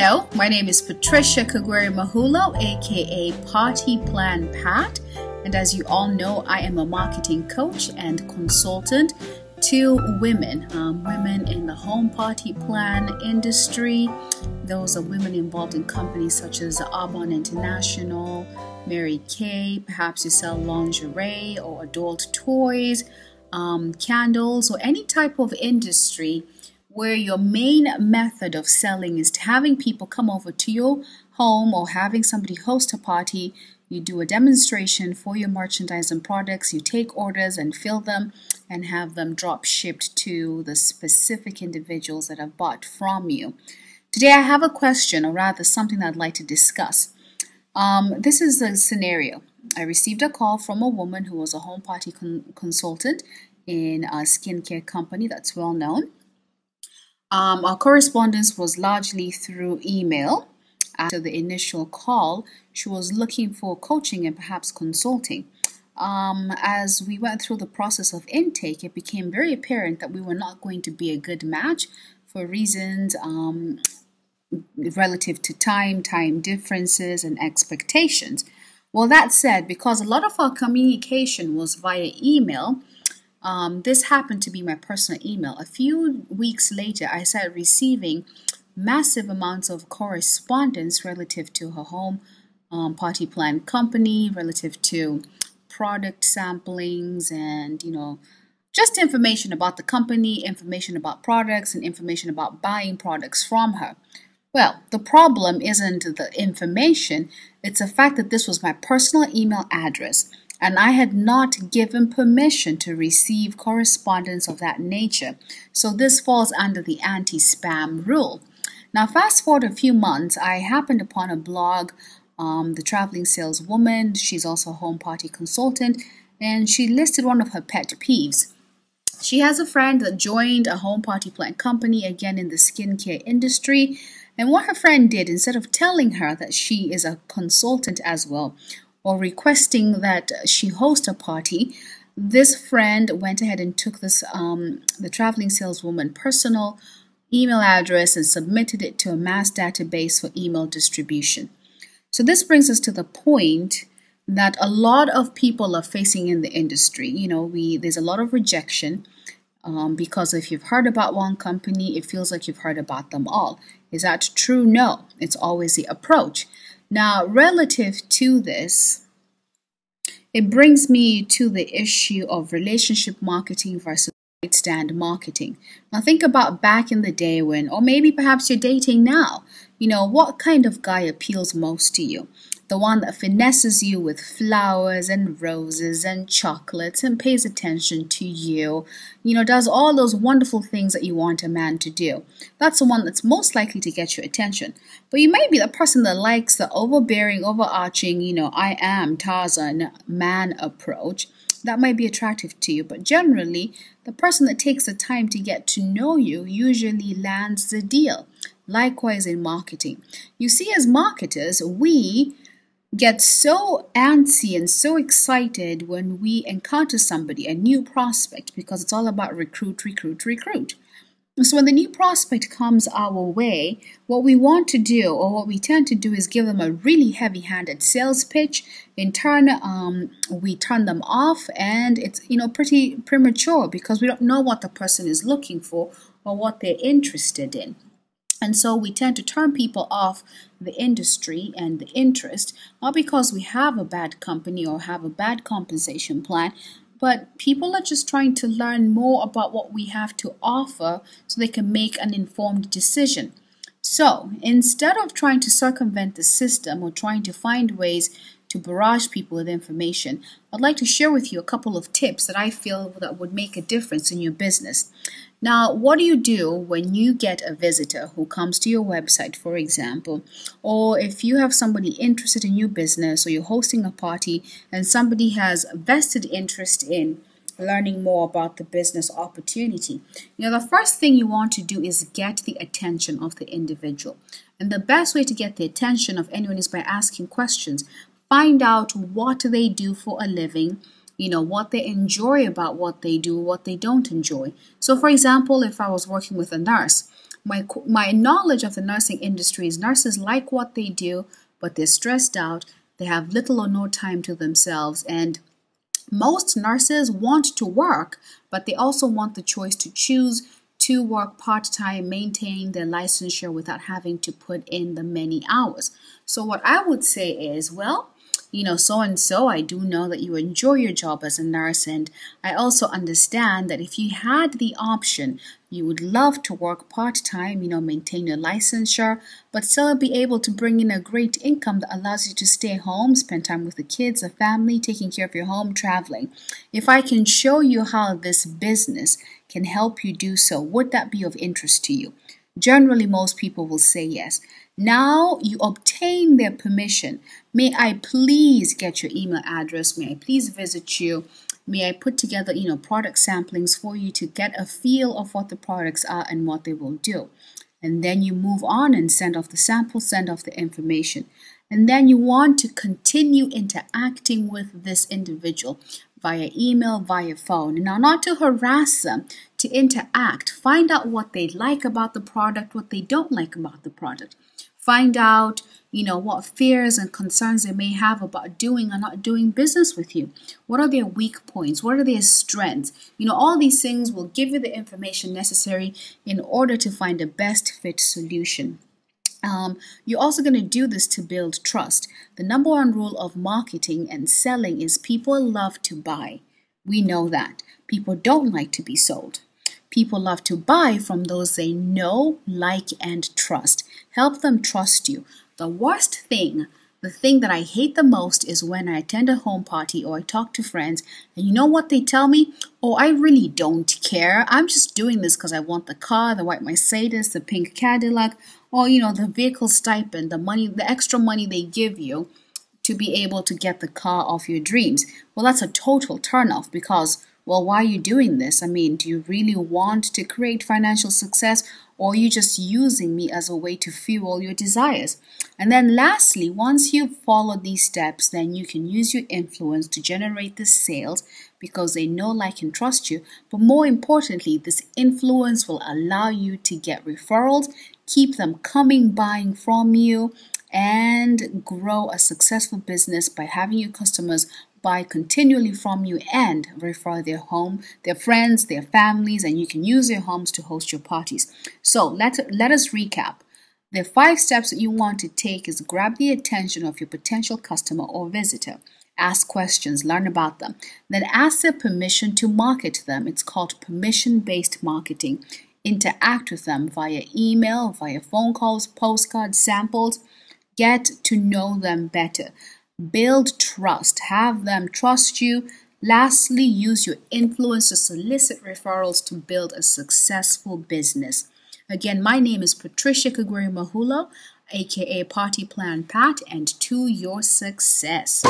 Hello, my name is Patricia Kagweri Mahulo, aka Party Plan Pat, and as you all know, I am a marketing coach and consultant to women in the home party plan industry. Those are women involved in companies such as Wahm International, Mary Kay. Perhaps you sell lingerie or adult toys, candles, or any type of industry where your main method of selling is having people come over to your home or having somebody host a party. You do a demonstration for your merchandise and products, you take orders and fill them and have them drop shipped to the specific individuals that have bought from you. Today I have a question, or rather something that I'd like to discuss. This is the scenario. I received a call from a woman who was a home party consultant in a skincare company that's well known. Our correspondence was largely through email. After the initial call, she was looking for coaching and perhaps consulting. As we went through the process of intake, it became very apparent that we were not going to be a good match for reasons relative to time differences, and expectations. Well, that said, because a lot of our communication was via email, this happened to be my personal email. A few weeks later, I started receiving massive amounts of correspondence relative to her home party plan company, relative to product samplings, and just information about the company, information about products, and information about buying products from her. Well, the problem isn't the information, it's the fact that this was my personal email address, and I had not given permission to receive correspondence of that nature. So this falls under the anti-spam rule. Now, fast forward a few months, I happened upon a blog, The Traveling Saleswoman. She's also a home party consultant, and she listed one of her pet peeves. She has a friend that joined a home party plan company, again in the skincare industry. And what her friend did, instead of telling her that she is a consultant as well, or requesting that she host a party, this friend went ahead and took this the traveling saleswoman personal email address and submitted it to a mass database for email distribution. So this brings us to the point that a lot of people are facing in the industry. There's a lot of rejection because if you've heard about one company, it feels like you've heard about them all. Is that true? No, it's always the approach. Now, relative to this, it brings me to the issue of relationship marketing versus stand marketing. Now, think about back in the day when, or maybe perhaps you're dating now, what kind of guy appeals most to you? The one that finesses you with flowers and roses and chocolates and pays attention to you, does all those wonderful things that you want a man to do. That's the one that's most likely to get your attention. But you may be the person that likes the overbearing, overarching, I am Tarzan man approach. That might be attractive to you, but generally, the person that takes the time to get to know you usually lands the deal. Likewise in marketing. You see, as marketers, we get so antsy and so excited when we encounter somebody, a new prospect, because it's all about recruit. So when the new prospect comes our way, what we want to do, or what we tend to do, is give them a really heavy-handed sales pitch. In turn, we turn them off, and it's pretty premature because we don't know what the person is looking for or what they're interested in. And so we tend to turn people off the industry and the interest, not because we have a bad company or have a bad compensation plan, but people are just trying to learn more about what we have to offer so they can make an informed decision. So instead of trying to circumvent the system or trying to find ways to barrage people with information, I'd like to share with you a couple of tips that I feel that would make a difference in your business. Now, what do you do when you get a visitor who comes to your website, for example, or if you have somebody interested in your business or you're hosting a party and somebody has a vested interest in learning more about the business opportunity? The first thing you want to do is get the attention of the individual. And the best way to get the attention of anyone is by asking questions. Find out what they do for a living, what they enjoy about what they do, what they don't enjoy. So for example, if I was working with a nurse, my knowledge of the nursing industry is nurses like what they do, but they're stressed out. They have little or no time to themselves, and most nurses want to work, but they also want the choice to choose to work part-time, maintain their licensure without having to put in the many hours. So what I would say is, well, so and so, I do know that you enjoy your job as a nurse, and I also understand that if you had the option, you would love to work part-time, maintain your licensure, but still be able to bring in a great income that allows you to stay home, spend time with the kids, the family, taking care of your home, traveling. If I can show you how this business can help you do so, would that be of interest to you? Generally, most people will say yes. Now you obtain their permission. May I please get your email address? May I please visit you? May I put together, product samplings for you to get a feel of what the products are and what they will do? And then you move on and send off the sample, send off the information. And then you want to continue interacting with this individual via email, via phone. Now, not to harass them, to interact. Find out what they like about the product, what they don't like about the product. Find out, what fears and concerns they may have about doing or not doing business with you. What are their weak points? What are their strengths? All these things will give you the information necessary in order to find a best fit solution. You're also going to do this to build trust. The number one rule of marketing and selling is people love to buy. We know that. People don't like to be sold. People love to buy from those they know, like, and trust. Help them trust you. The worst thing, the thing that I hate the most is when I attend a home party or I talk to friends and you know what they tell me? Oh, I really don't care. I'm just doing this because I want the car, the white Mercedes, the pink Cadillac, or the vehicle stipend, the money, the extra money they give you to be able to get the car of your dreams. Well, that's a total turnoff because, well, why are you doing this? I mean, do you really want to create financial success, or are you just using me as a way to fuel your desires? And then lastly, once you've followed these steps, then you can use your influence to generate the sales because they know, like, and trust you. But more importantly, this influence will allow you to get referrals, keep them coming, buying from you, and grow a successful business by having your customers buy continually from you and refer their home, their friends, their families, and you can use their homes to host your parties. So let us recap. The 5 steps that you want to take is grab the attention of your potential customer or visitor. Ask questions, learn about them. Then ask their permission to market them. It's called permission-based marketing. Interact with them via email, via phone calls, postcards, samples. Get to know them better. Build trust. Have them trust you. Lastly, use your influence to solicit referrals to build a successful business. Again, my name is Patricia Kagweri Mahulo, aka Party Plan Pat, and to your success.